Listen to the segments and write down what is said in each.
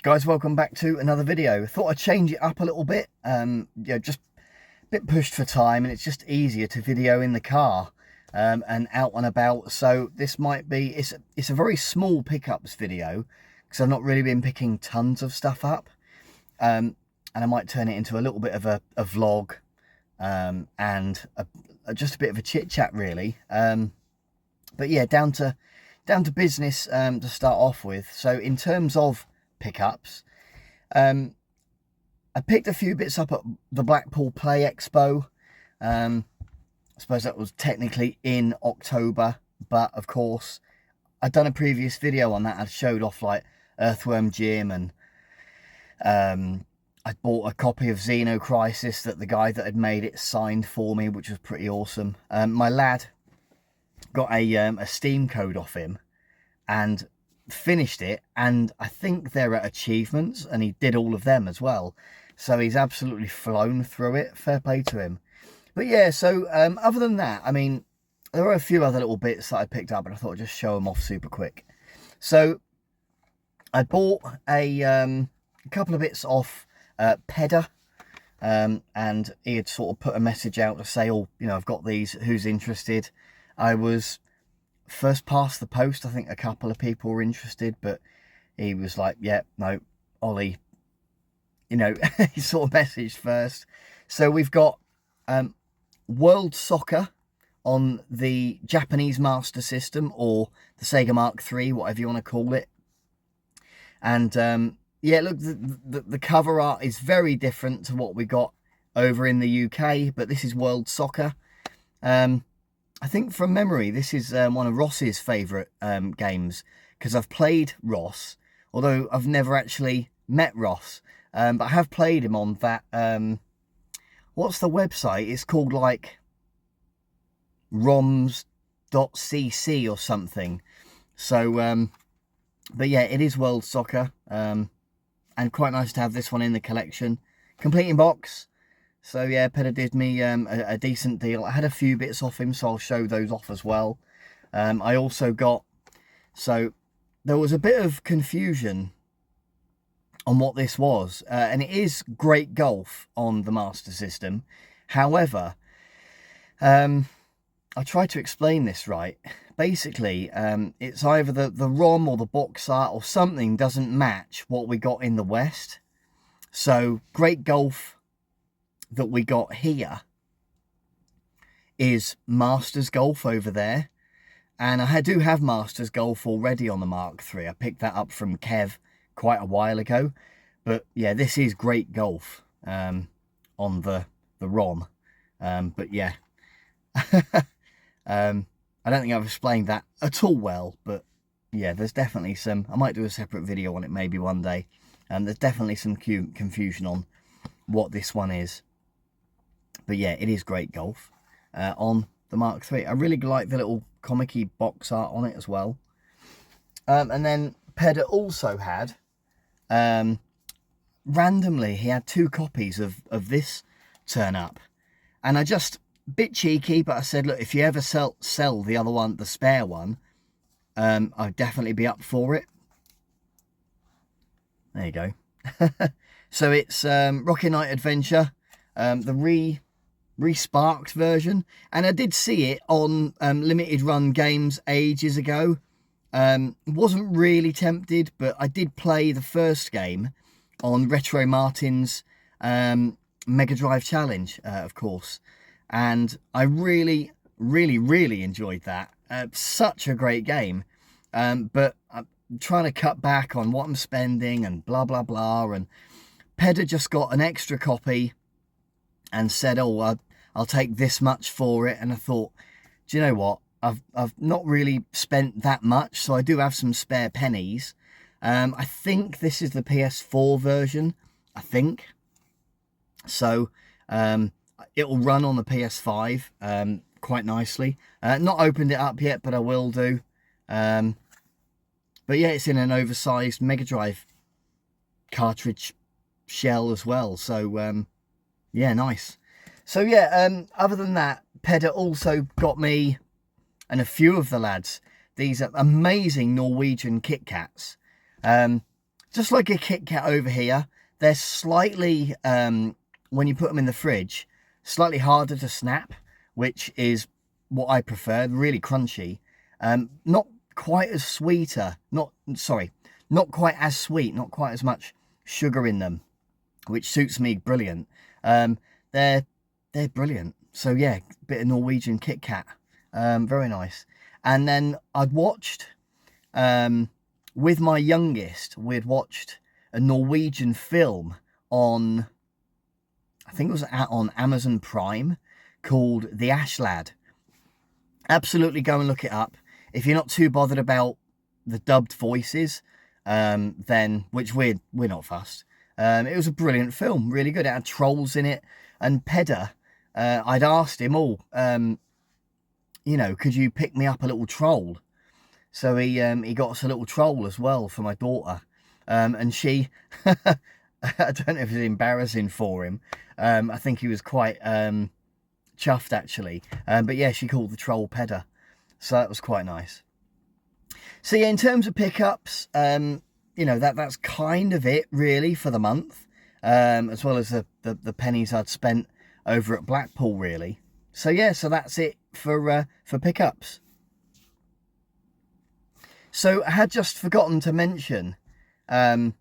Guys, welcome back to another video. Thought I'd change it up a little bit. Just a bit pushed for time, and it's just easier to video in the car and out and about. So this might be, it's a very small pickups video because I've not really been picking tons of stuff up. And I might turn it into a little bit of a vlog and just a bit of a chit chat really. But yeah, down to business to start off with. So in terms of pickups, I picked a few bits up at the Blackpool Play Expo. I suppose that was technically in October, but of course I'd done a previous video on that. I showed off like Earthworm Jim, and I bought a copy of Xenocrisis that the guy that had made it signed for me, which was pretty awesome. My lad got a Steam code off him and finished it, and I think they're at achievements, and he did all of them as well, so he's absolutely flown through it. Fair play to him. But yeah, so other than that, I mean, there are a few other little bits that I picked up, and I thought I'd just show them off super quick. So I bought a couple of bits off Pedder, and he had sort of put a message out to say, oh, you know, I've got these, who's interested. I was first past the post. I think a couple of people were interested, but he was like, yeah, no, Ollie, you know, he sort of messaged first. So we've got World Soccer on the Japanese Master System, or the Sega Mark III, whatever you want to call it. And yeah, look, the cover art is very different to what we got over in the UK, but this is World Soccer. I think from memory, this is one of Ross's favourite games, because I've played Ross, although I've never actually met Ross. But I have played him on that, what's the website? It's called like roms.cc or something. So, but yeah, it is World Soccer, and quite nice to have this one in the collection. Complete in box. So yeah, Pedder did me a decent deal. I had a few bits off him, so I'll show those off as well. I also got, so there was a bit of confusion on what this was, and it is Great Golf on the Master System. However, I tried to explain this right. Basically, it's either the ROM or the box art or something doesn't match what we got in the West. So Great Golf that we got here is Masters Golf over there, and I do have Masters Golf already on the Mark III. I picked that up from Kev quite a while ago, but yeah, this is Great Golf on the ROM. But yeah, I don't think I've explained that at all well, but yeah, there's definitely some, I might do a separate video on it maybe one day, and there's definitely some confusion on what this one is. But yeah, it is Great Golf on the Mark III. I really like the little comic-y box art on it as well. And then Pedder also had, randomly, he had 2 copies of this turn up. And I just, bit cheeky, but I said, look, if you ever sell the other one, the spare one, I'd definitely be up for it. There you go. So it's Rocket Knight Adventure, the re-sparked version, and I did see it on limited run games ages ago. Wasn't really tempted, but I did play the first game on Retro Martin's Mega Drive Challenge, of course, and I really enjoyed that. Such a great game, but I'm trying to cut back on what I'm spending and blah blah blah, and Pedder just got an extra copy and said, oh, I'll take this much for it. And I thought, do you know what? I've not really spent that much, so I do have some spare pennies. I think this is the PS4 version, I think. So it'll run on the PS5 quite nicely. Not opened it up yet, but I will do. But yeah, it's in an oversized Mega Drive cartridge shell as well. So yeah, nice. So yeah, other than that, Pedder also got me, and a few of the lads, these amazing Norwegian Kit Kats. just like a Kit Kat over here, they're slightly, when you put them in the fridge, slightly harder to snap, which is what I prefer, really crunchy. Not quite as sweeter, not quite as sweet, not quite as much sugar in them, which suits me brilliant. They're brilliant. So yeah, bit of Norwegian Kit Kat, very nice. And then I'd watched, with my youngest, we'd watched a Norwegian film on, I think it was on Amazon Prime, called The Ash Lad. Absolutely go and look it up. If you're not too bothered about the dubbed voices, then, which we're not fussed. It was a brilliant film, really good. It had trolls in it, and Pedder, I'd asked him, you know, could you pick me up a little troll? So he got us a little troll as well for my daughter, and she, I don't know if it's embarrassing for him. I think he was quite chuffed actually, but yeah, she called the troll Pedder, so that was quite nice. So yeah, in terms of pickups, you know, that's kind of it really for the month, as well as the pennies I'd spent over at Blackpool really. So yeah, so that's it for pickups. So I had just forgotten to mention that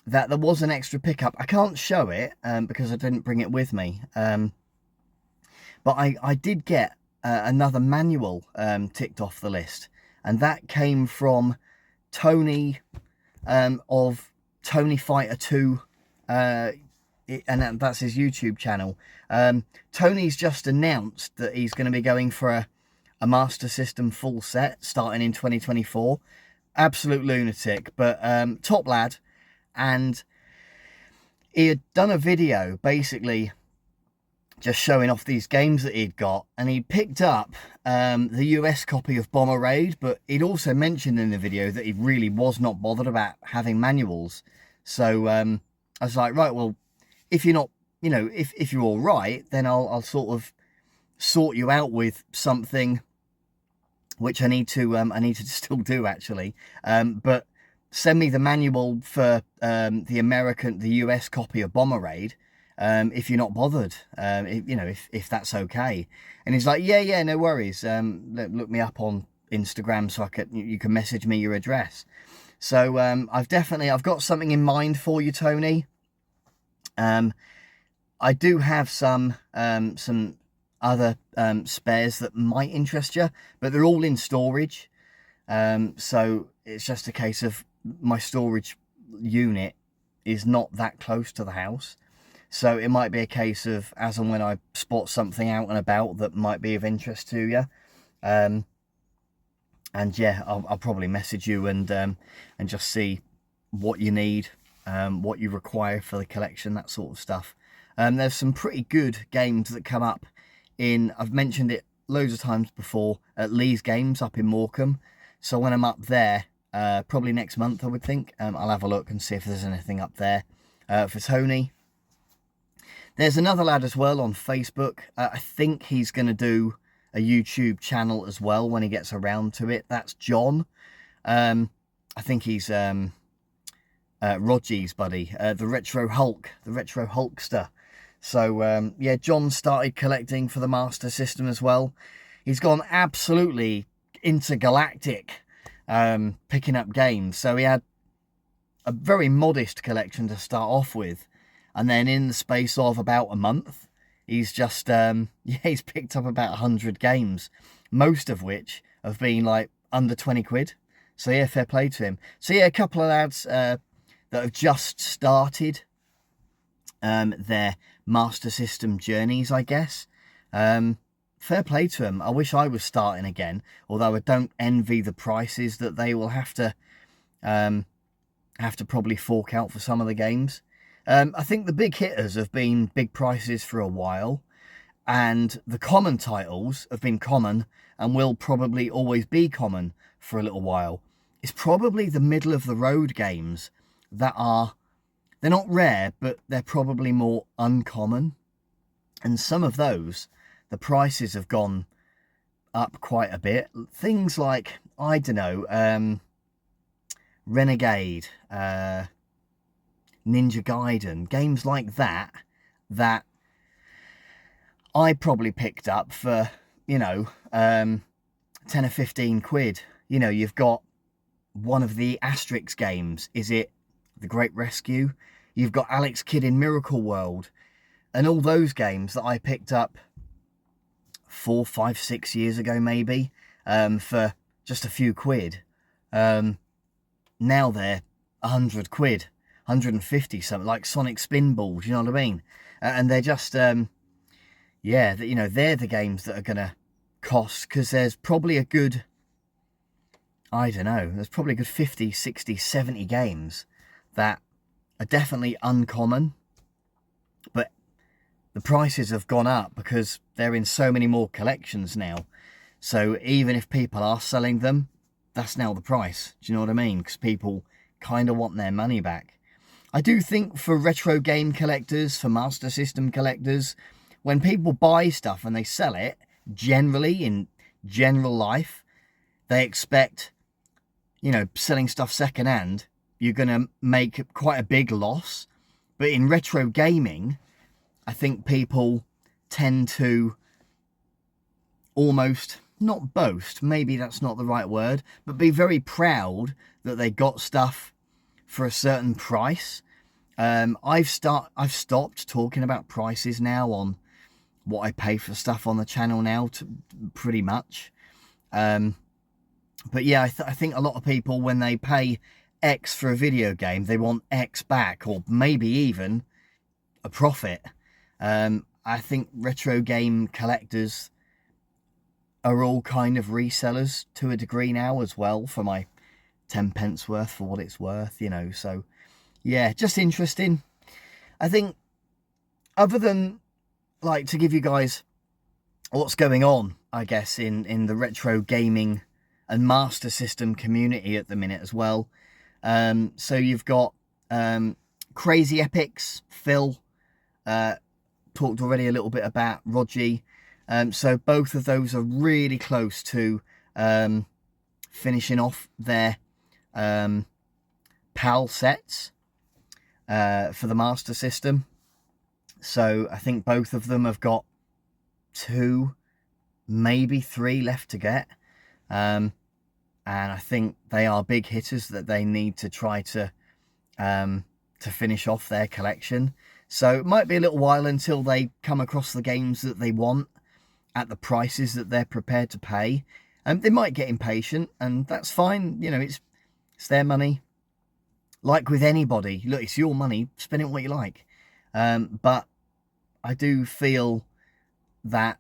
there was an extra pickup. I can't show it because I didn't bring it with me, but I did get another manual ticked off the list, and that came from Tony of Tony Fighter 2, and that's his YouTube channel. Tony's just announced that he's going to be going for a Master System full set starting in 2024. Absolute lunatic, but top lad. And he had done a video basically just showing off these games that he'd got, and he picked up the US copy of Bomber Raid, but he'd also mentioned in the video that he really was not bothered about having manuals. So I was like, right, well, if you're not, you know, if you're all right, then I'll sort of sort you out with something, which I need to still do actually. But send me the manual for the US copy of Bomber Raid, if you're not bothered, you know, if that's okay. And he's like, yeah, no worries. Look me up on Instagram so you can message me your address. So I've got something in mind for you, Tony. I do have some other spares that might interest you, but they're all in storage. So it's just a case of my storage unit is not that close to the house. So it might be a case of as and when I spot something out and about that might be of interest to you. And yeah, I'll probably message you and just see what you need, what you require for the collection, that sort of stuff. There's some pretty good games that come up I've mentioned it loads of times before, at Lee's Games up in Morecambe. So when I'm up there, probably next month I would think, I'll have a look and see if there's anything up there for Tony. There's another lad as well on Facebook. I think he's going to do a YouTube channel as well when he gets around to it. That's John. I think he's Rogy's buddy, the Retro Hulkster. So yeah, John started collecting for the Master System as well. He's gone absolutely intergalactic, picking up games. So he had a very modest collection to start off with, and then in the space of about a month, he's just he's picked up about 100 games, most of which have been like under 20 quid. So yeah, fair play to him. So yeah, a couple of lads that have just started their Master System journeys, I guess. Fair play to them. I wish I was starting again, although I don't envy the prices that they will have to probably fork out for some of the games. I think the big hitters have been big prices for a while, and the common titles have been common and will probably always be common for a little while. It's probably the middle of the road games that they're not rare, but they're probably more uncommon. And some of those, the prices have gone up quite a bit. Things like, I don't know, Renegade, Ninja Gaiden, games like that, that I probably picked up for, you know, 10 or 15 quid. You know, you've got one of the Asterix games. Is it The Great Rescue? You've got Alex Kidd in Miracle World. And all those games that I picked up 4, 5, 6 years ago, maybe, for just a few quid. Now they're 100 quid, 150 something, like Sonic Spinball, do you know what I mean? And they're just, yeah, you know, they're the games that are going to cost, because there's probably a good, I don't know, there's probably a good 50, 60, 70 games that are definitely uncommon, but the prices have gone up because they're in so many more collections now. So even if people are selling them, that's now the price. Do you know what I mean? Because people kind of want their money back. I do think for retro game collectors, for Master System collectors, when people buy stuff and they sell it, generally in general life, they expect, you know, selling stuff secondhand, you're going to make quite a big loss. But in retro gaming, I think people tend to almost, not boast, maybe that's not the right word, but be very proud that they got stuff for a certain price. I've stopped talking about prices now on what I pay for stuff on the channel now, pretty much. But yeah, I think a lot of people, when they pay X for a video game, they want X back, or maybe even a profit. I think retro game collectors are all kind of resellers to a degree now as well, for my 10 pence worth, for what it's worth, you know. So yeah, just interesting. I think, other than, like, to give you guys what's going on, I guess, in the retro gaming and Master System community at the minute as well. So you've got Crazy Epics, Phil, talked already a little bit about Rogie. So both of those are really close to finishing off their PAL sets for the Master System. So I think both of them have got 2, maybe 3 left to get. And I think they are big hitters that they need to try to finish off their collection. So it might be a little while until they come across the games that they want at the prices that they're prepared to pay. They might get impatient, and that's fine. You know, it's their money. Like with anybody, look, it's your money, spend it what you like. But I do feel that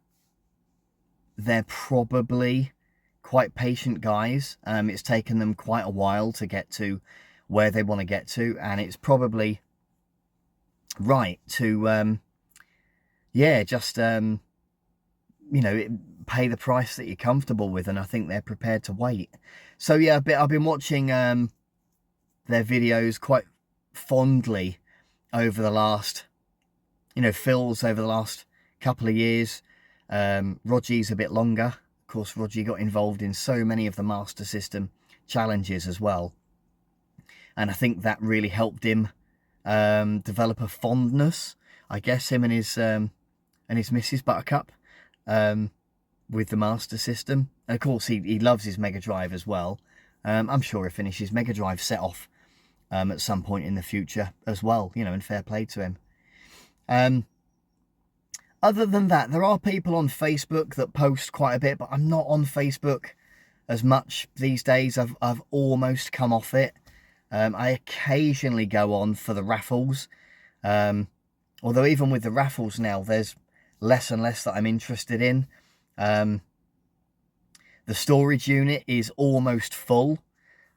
they're probably quite patient guys. It's taken them quite a while to get to where they want to get to, and it's probably right to yeah, just you know, pay the price that you're comfortable with, and I think they're prepared to wait. So yeah, I've been watching their videos quite fondly over the last, you know, Phil's over the last couple of years. Rogie's a bit longer. Of course, Rogie got involved in so many of the Master System challenges as well, and I think that really helped him develop a fondness, I guess, him and his missus Buttercup, with the Master System. And of course, he loves his Mega Drive as well. I'm sure he'll finish his Mega Drive set off at some point in the future as well, you know, and fair play to him. Other than that, there are people on Facebook that post quite a bit, but I'm not on Facebook as much these days. I've almost come off it. I occasionally go on for the raffles. Although even with the raffles now, there's less and less that I'm interested in. The storage unit is almost full,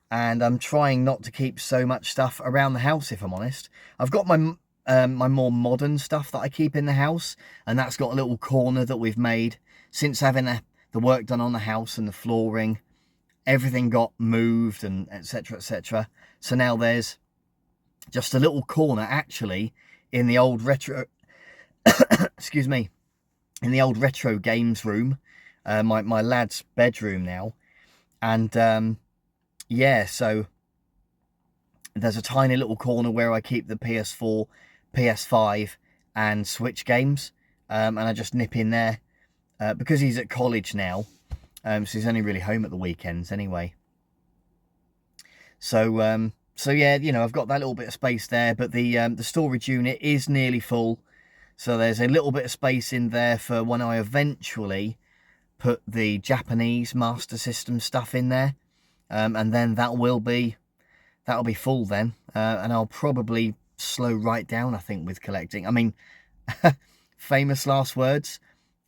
and I'm trying not to keep so much stuff around the house, if I'm honest. I've got my my more modern stuff that I keep in the house, and that's got a little corner that we've made since having the work done on the house and the flooring. Everything got moved and etc, etc. So now there's just a little corner actually in the old retro excuse me, in the old retro games room, my lad's bedroom now. And yeah, so there's a tiny little corner where I keep the PS4, PS5 and Switch games, and I just nip in there because he's at college now, so he's only really home at the weekends anyway. So so yeah, you know, I've got that little bit of space there, but the storage unit is nearly full, so there's a little bit of space in there for when I eventually put the Japanese Master System stuff in there, and then that'll be full then, and I'll probably slow right down, I think, with collecting. I mean, famous last words,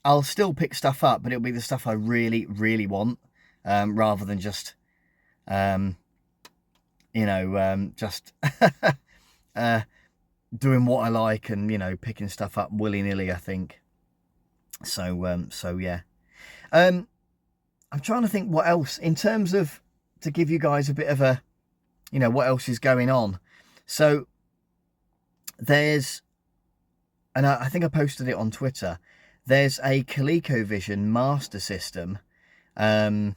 I'll still pick stuff up, but it'll be the stuff I really, really want, rather than just, you know, just doing what I like and, you know, picking stuff up willy-nilly, I think. So, so yeah. I'm trying to think what else, in terms of, to give you guys a bit of a, you know, what else is going on. So there's, and I think I posted it on Twitter, there's a ColecoVision Master System adapter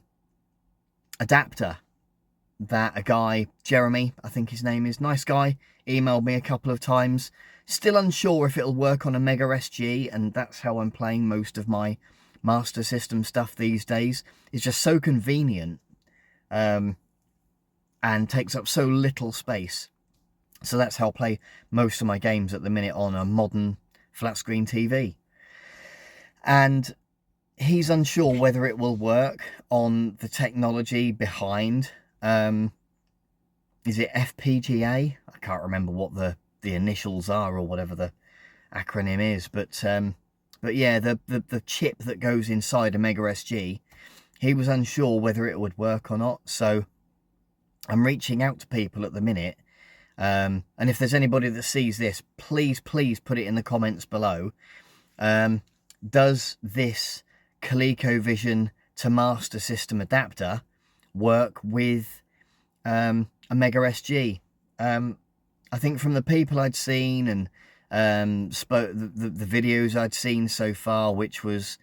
that a guy, Jeremy, I think his name is, nice guy, emailed me a couple of times. Still unsure if it'll work on a Mega SG, and that's how I'm playing most of my Master System stuff these days. It's just so convenient, and takes up so little space. So that's how I play most of my games at the minute, on a modern flat screen TV. And he's unsure whether it will work on the technology behind, is it FPGA? I can't remember what the initials are, or whatever the acronym is, but yeah, the chip that goes inside a Mega SG, he was unsure whether it would work or not. So I'm reaching out to people at the minute, and if there's anybody that sees this, please put it in the comments below. Does this ColecoVision to Master System adapter work with a Mega SG? I think from the people I'd seen, and the videos I'd seen so far, which was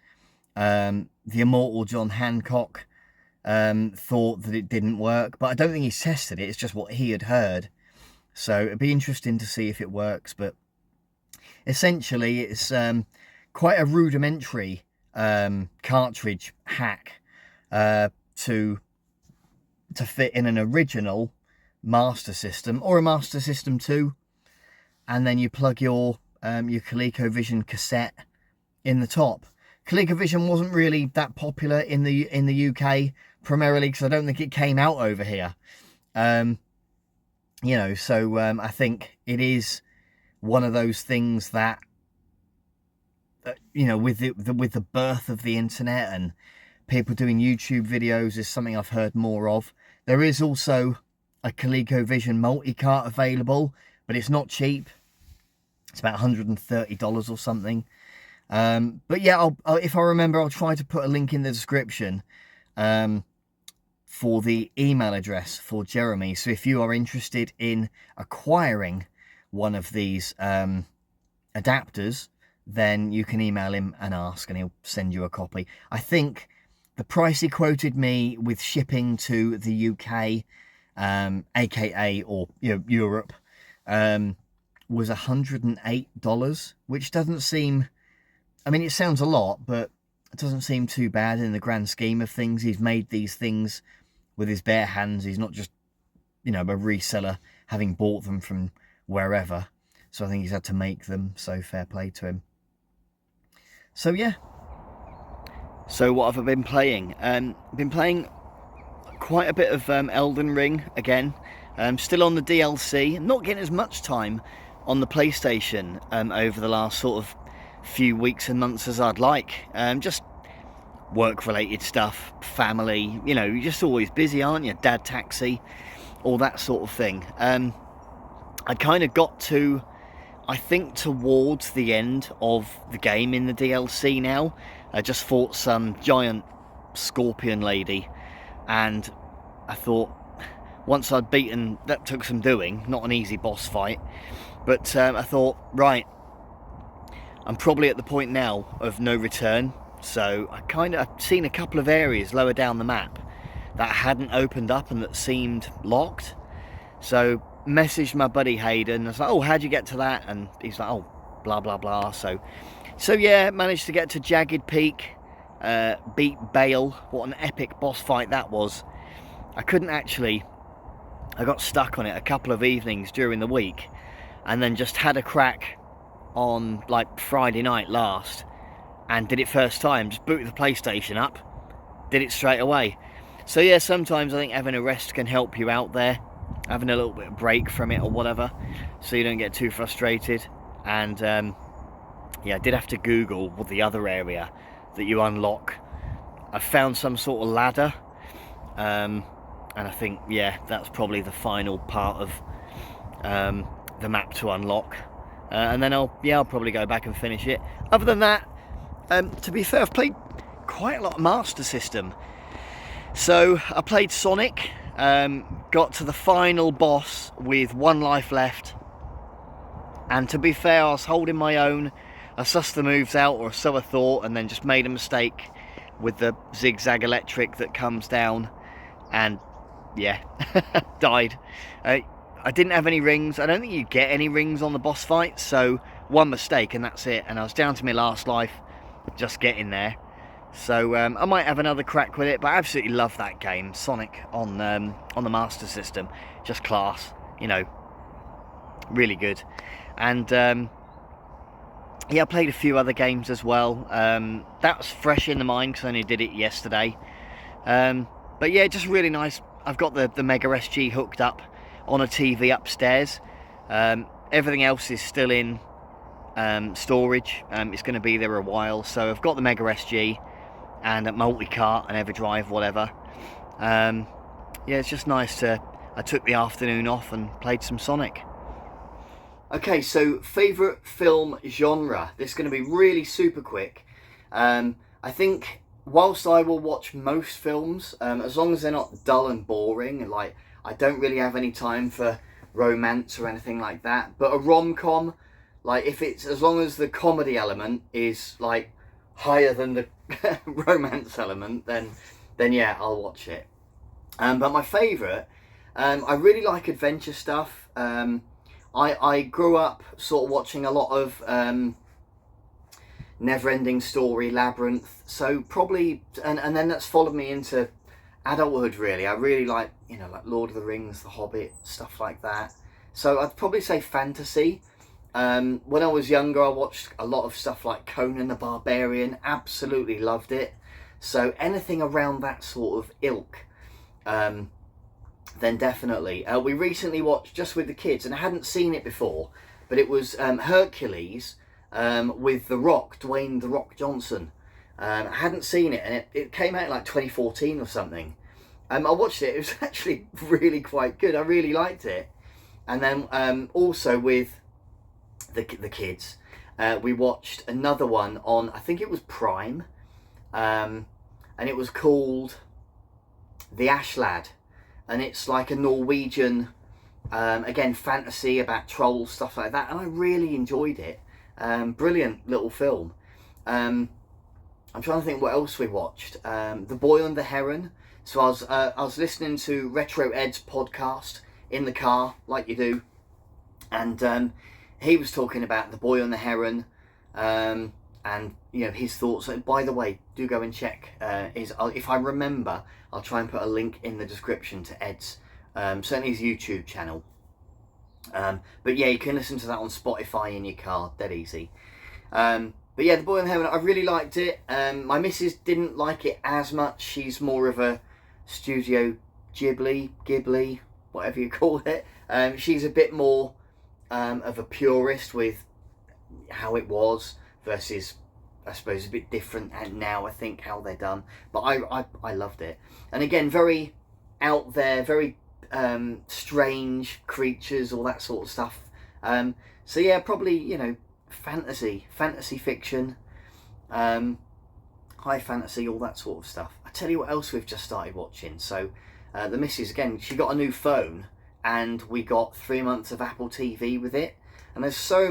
the immortal John Hancock, thought that it didn't work, but I don't think he's tested it. It's just what he had heard. So it'd be interesting to see if it works. But essentially, it's quite a rudimentary cartridge hack to fit in an original Master System or a Master System 2, and then you plug your ColecoVision cassette in the top. ColecoVision wasn't really that popular in the UK, primarily because I don't think it came out over here. You know, so I think it is one of those things that, you know, with the birth of the internet and people doing YouTube videos, is something I've heard more of. There is also a ColecoVision multi-cart available, but it's not cheap. It's about $130 or something. But yeah, if I remember, I'll try to put a link in the description for the email address for Jeremy. So if you are interested in acquiring one of these adapters, then you can email him and ask, and he'll send you a copy. I think the price he quoted me with shipping to the UK, aka, or, you know, Europe, was $108, which doesn't seem, I mean, it sounds a lot, but it doesn't seem too bad in the grand scheme of things. He's made these things with his bare hands. He's not just, you know, a reseller having bought them from wherever. So I think he's had to make them, so fair play to him. So yeah. So what have I been playing? Been playing quite a bit of Elden Ring again. Still on the DLC. Not getting as much time on the PlayStation over the last sort of few weeks and months as I'd like. Just work-related stuff, family. You know, you're just always busy, aren't you? Dad taxi, all that sort of thing. I kind of got to, I think, towards the end of the game in the DLC now. I just fought some giant scorpion lady, and I thought, once I'd beaten, that took some doing, not an easy boss fight, but I thought, right, I'm probably at the point now of no return. So I've seen a couple of areas lower down the map that hadn't opened up and that seemed locked. So messaged my buddy Hayden. I was like, oh, how'd you get to that? And he's like, oh, blah blah blah. So yeah, managed to get to Jagged Peak, beat Bale. What an epic boss fight that was. I couldn't actually, I got stuck on it a couple of evenings during the week, and then just had a crack on like Friday night last, and did it first time. Just booted the PlayStation up, did it straight away. So yeah, sometimes I think having a rest can help you out there, having a little bit of break from it or whatever, so you don't get too frustrated. And yeah, I did have to Google what the other area that you unlock. I found some sort of ladder, and I think, yeah, that's probably the final part of the map to unlock. And then I'll probably go back and finish it. Other than that, to be fair, I've played quite a lot of Master System. So I played Sonic, got to the final boss with 1 life left, and to be fair, I was holding my own. I sussed the moves out, or so I thought, and then just made a mistake with the zigzag electric that comes down, and yeah, died. I didn't have any rings. I don't think you get any rings on the boss fight, so one mistake and that's it. And I was down to my last life, just getting there. So I might have another crack with it, but I absolutely love that game, Sonic on the Master System. Just class, you know, really good. And yeah, I played a few other games as well. That was fresh in the mind because I only did it yesterday. But yeah, just really nice. I've got the Mega SG hooked up on a TV upstairs. Everything else is still in storage. It's going to be there a while. So I've got the Mega SG and a multi-cart and EverDrive, whatever. Yeah, it's just nice to... I took the afternoon off and played some Sonic. Okay, so favourite film genre. This is going to be really super quick. I think whilst I will watch most films, as long as they're not dull and boring, like I don't really have any time for romance or anything like that. But a rom-com, like if it's, as long as the comedy element is like higher than the romance element, then yeah, I'll watch it. But my favourite, I really like adventure stuff. I grew up sort of watching a lot of Never-Ending Story, Labyrinth, so probably, and then that's followed me into adulthood really. I really like, you know, like Lord of the Rings, The Hobbit, stuff like that. So I'd probably say fantasy. When I was younger, I watched a lot of stuff like Conan the Barbarian, absolutely loved it. So anything around that sort of ilk, then definitely. We recently watched, just with the kids, and I hadn't seen it before, but it was Hercules with The Rock, Dwayne The Rock Johnson. I hadn't seen it, and it came out in like 2014 or something. I watched it, it was actually really quite good. I really liked it. And then also with the kids, we watched another one on, I think it was Prime, and it was called The Ash Lad. And it's like a Norwegian, again, fantasy about trolls, stuff like that. And I really enjoyed it. Brilliant little film. I'm trying to think what else we watched. The Boy and the Heron. So I was listening to Retro Ed's podcast in the car, like you do. And he was talking about The Boy and the Heron. And, you know, his thoughts. And by the way, do go and check if I remember, I'll try and put a link in the description to Ed's, certainly his YouTube channel. But yeah, you can listen to that on Spotify in your car, dead easy. But yeah, The Boy in the Heaven, I really liked it. My missus didn't like it as much. She's more of a Studio Ghibli, whatever you call it. She's a bit more of a purist with how it was versus, I suppose, a bit different now, I think, how they're done. But I loved it. And again, very out there, very strange creatures, all that sort of stuff. So yeah, probably, you know, fantasy fiction, high fantasy, all that sort of stuff. I tell you what else we've just started watching. So the missus, again, she got a new phone, and we got 3 months of Apple TV with it. And there's so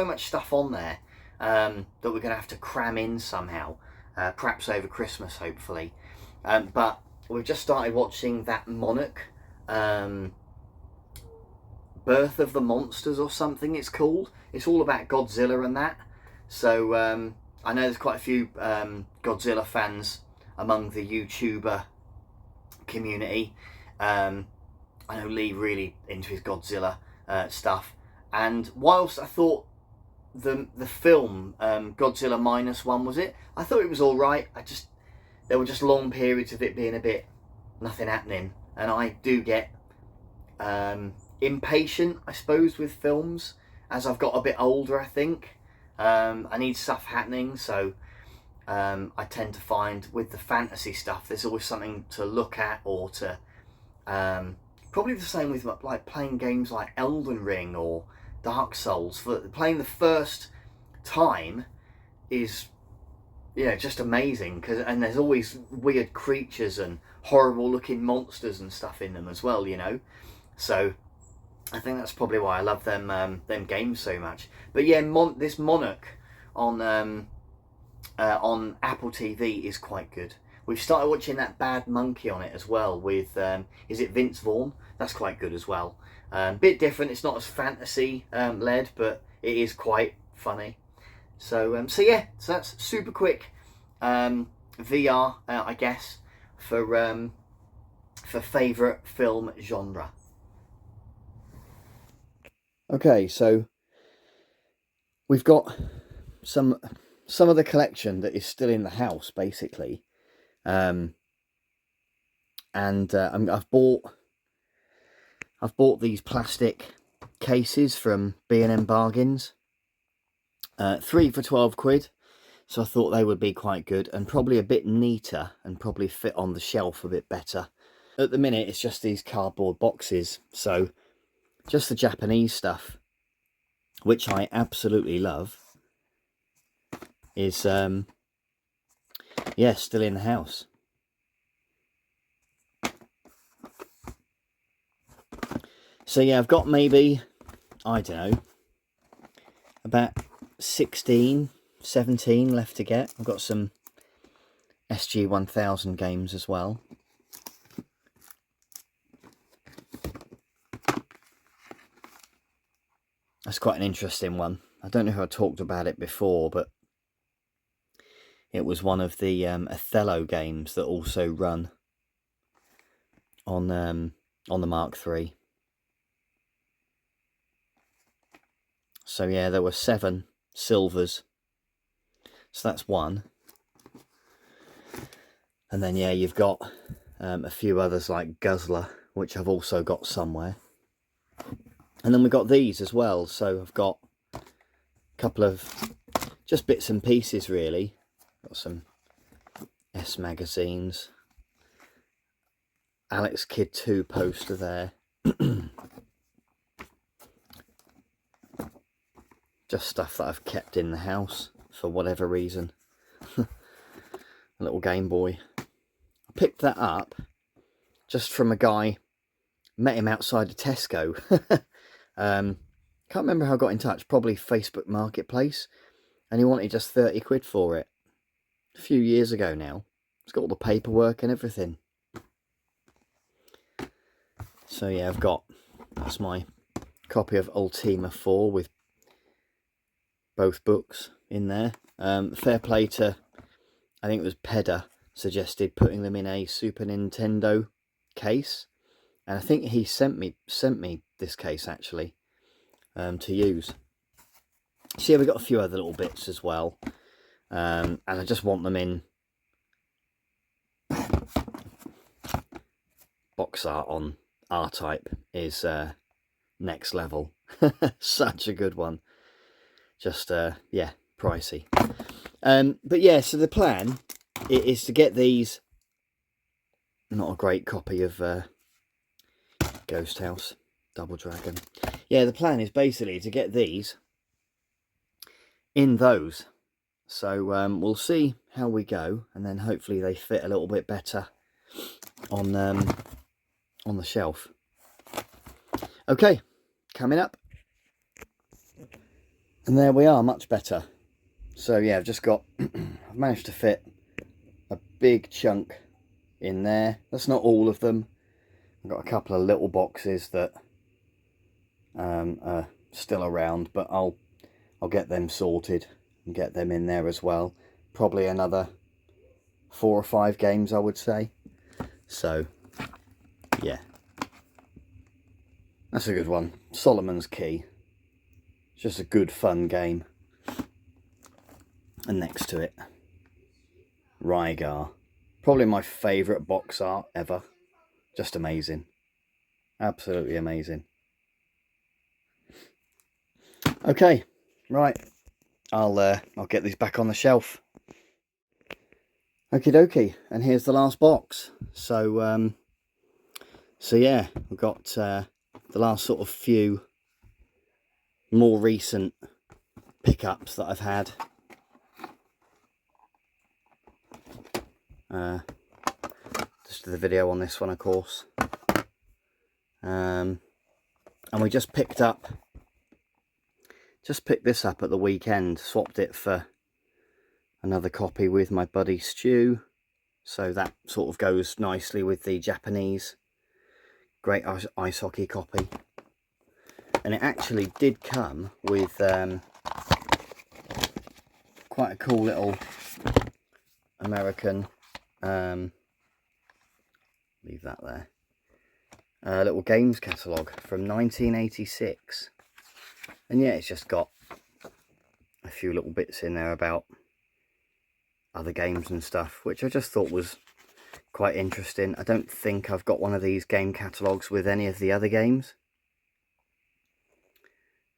much stuff on there that we're going to have to cram in somehow, perhaps over Christmas, hopefully. But we've just started watching that Monarch Birth of the Monsters or something it's called. It's all about Godzilla and that. So I know there's quite a few Godzilla fans among the YouTuber community. I know Lee really into his Godzilla stuff. And whilst I thought the film Godzilla -1 was it, I thought it was all right. There were just long periods of it being a bit nothing happening, and I do get impatient, I suppose, with films as I've got a bit older. I think I need stuff happening, so I tend to find with the fantasy stuff there's always something to look at, or to probably the same with like playing games like Elden Ring or Dark Souls. For playing the first time is, yeah, just amazing, and there's always weird creatures and horrible looking monsters and stuff in them as well, you know. So I think that's probably why I love them games so much. But yeah, this Monarch on Apple TV is quite good. We've started watching that Bad Monkey on it as well with is it Vince Vaughn? That's quite good as well. Bit different. It's not as fantasy led, but it is quite funny. So yeah, so that's super quick VR, I guess, for favourite film genre. Okay, so we've got some of the collection that is still in the house, basically, and I've bought these plastic cases from B&M Bargains, 3 for 12 quid. So I thought they would be quite good and probably a bit neater and probably fit on the shelf a bit better. At the minute, it's just these cardboard boxes, so just the Japanese stuff, which I absolutely love, is yeah, still in the house. So yeah, I've got maybe, I don't know, about 16, 17 left to get. I've got some SG-1000 games as well. That's quite an interesting one. I don't know if I talked about it before, but it was one of the Othello games that also run on the Mark III. So yeah, there were 7 silvers. So that's one. And then yeah, you've got a few others like Guzzler, which I've also got somewhere. And then we've got these as well. So I've got a couple of just bits and pieces really. Got some S magazines. Alex Kidd 2 poster there. Just stuff that I've kept in the house for whatever reason. A little Game Boy. I picked that up just from a guy. Met him outside of Tesco. Can't remember how I got in touch. Probably Facebook Marketplace. And he wanted just 30 quid for it. A few years ago now. It's got all the paperwork and everything. So yeah, that's my copy of Ultima 4 with both books in there. Fair play to, I think it was Pedder, suggested putting them in a Super Nintendo case. And I think he sent me this case actually to use. So yeah, we've got a few other little bits as well. And I just want them in box art on R-Type is next level. Such a good one. Just yeah, pricey. But yeah, so the plan is to get these. Not a great copy of Ghost House Double Dragon. Yeah, the plan is basically to get these in those. So we'll see how we go, and then hopefully they fit a little bit better on the shelf. Okay, coming up. And there we are, much better. So yeah, I've just got, I've managed to fit a big chunk in there. That's not all of them. I've got a couple of little boxes that are still around, but I'll get them sorted and get them in there as well. Probably another 4 or 5 games, I would say. So yeah, that's a good one. Solomon's Key. It's just a good fun game. And next to it, Rygar. Probably my favourite box art ever. Just amazing. Absolutely amazing. Okay, right. I'll get these back on the shelf. Okie dokie, and here's the last box. So yeah, we've got the last sort of few more recent pickups that I've had. Just did the video on this one, of course. And we just picked this up at the weekend. Swapped it for another copy with my buddy Stu, so that sort of goes nicely with the Japanese Great Ice Hockey copy. And it actually did come with quite a cool little American, leave that there, little games catalogue from 1986. And yeah, it's just got a few little bits in there about other games and stuff, which I just thought was quite interesting. I don't think I've got one of these game catalogues with any of the other games.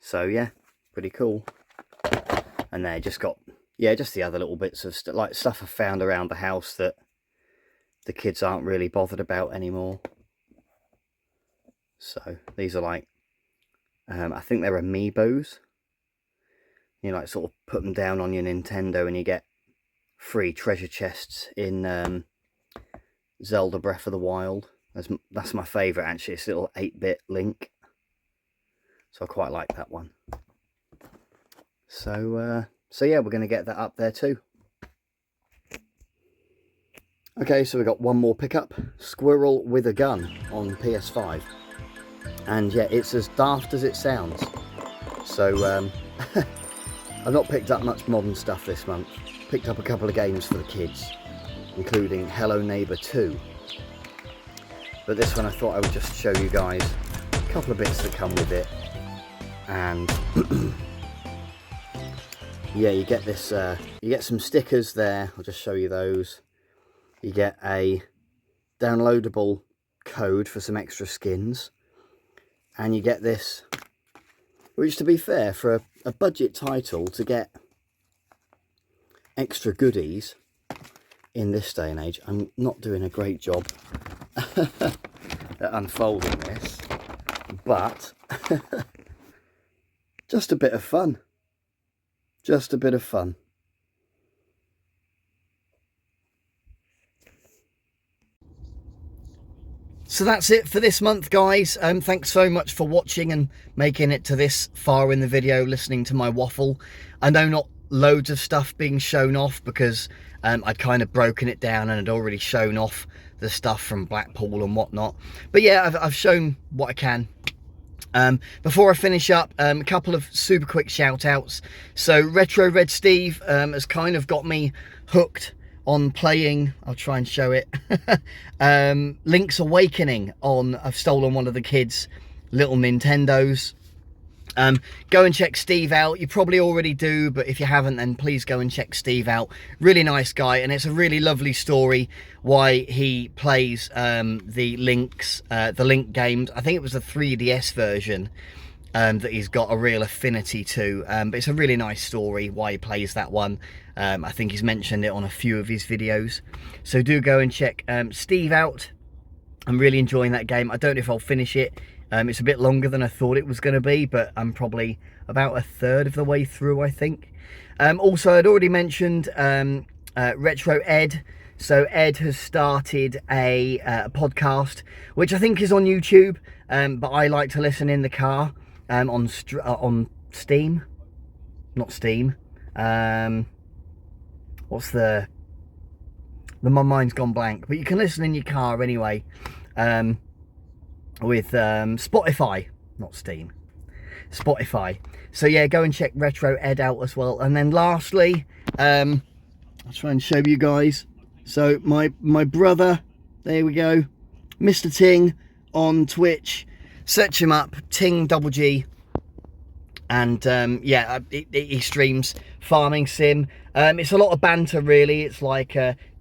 So yeah, pretty cool. And there just got, yeah, just the other little bits of like stuff I found around the house that the kids aren't really bothered about anymore. So these are like, I think they're amiibos. You like sort of put them down on your Nintendo and you get free treasure chests in Zelda Breath of the Wild. That's my favourite actually. It's a little 8-bit Link. So I quite like that one. So yeah, we're going to get that up there too. Okay, so we've got one more pickup. Squirrel with a Gun on PS5. And yeah, it's as daft as it sounds. So I've not picked up much modern stuff this month. Picked up a couple of games for the kids, including Hello Neighbour 2. But this one I thought I would just show you guys a couple of bits that come with it. And yeah, you get this, you get some stickers there. I'll just show you those. You get a downloadable code for some extra skins. And you get this, which to be fair, for a budget title, to get extra goodies in this day and age. I'm not doing a great job at unfolding this, but just a bit of fun. Just a bit of fun. So that's it for this month, guys. Thanks so much for watching and making it to this far in the video, listening to my waffle. I know not loads of stuff being shown off because I'd kind of broken it down and had already shown off the stuff from Blackpool and whatnot. But yeah, I've shown what I can. Before I finish up, a couple of super quick shout outs. So Retro Red Steve has kind of got me hooked on playing, I'll try and show it, Link's Awakening on, I've stolen one of the kids' little Nintendos. Go and check Steve out. You probably already do, but if you haven't, then please go and check Steve out. Really nice guy, and it's a really lovely story why he plays the Link games. I think it was the 3DS version that he's got a real affinity to, but it's a really nice story why he plays that one. I think he's mentioned it on a few of his videos, so do go and check Steve out. I'm really enjoying that game. I don't know if I'll finish it. It's a bit longer than I thought it was going to be, but I'm probably about a third of the way through, I think. Also, I'd already mentioned Retro Ed. So Ed has started a podcast, which I think is on YouTube, but I like to listen in the car on Steam. Not Steam. What's my mind's gone blank, but you can listen in your car anyway, with Spotify, not Steam. Spotify. So yeah, go and check Retro Ed out as well. And then lastly, I'll try and show you guys. So my brother, there we go, Mr. Ting on Twitch. Search him up, Ting Double G. And yeah, he streams farming sim. It's a lot of banter really. It's like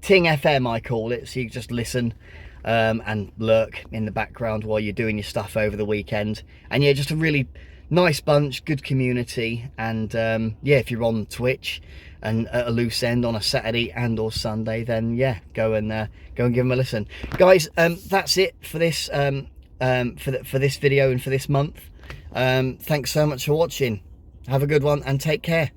Ting FM I call it. So you just listen and lurk in the background while you're doing your stuff over the weekend. And yeah, just a really nice bunch, good community. And yeah, if you're on Twitch and at a loose end on a Saturday and or Sunday, then yeah, go and give them a listen, guys. That's it for this for this video and for this month. Thanks so much for watching. Have a good one and take care.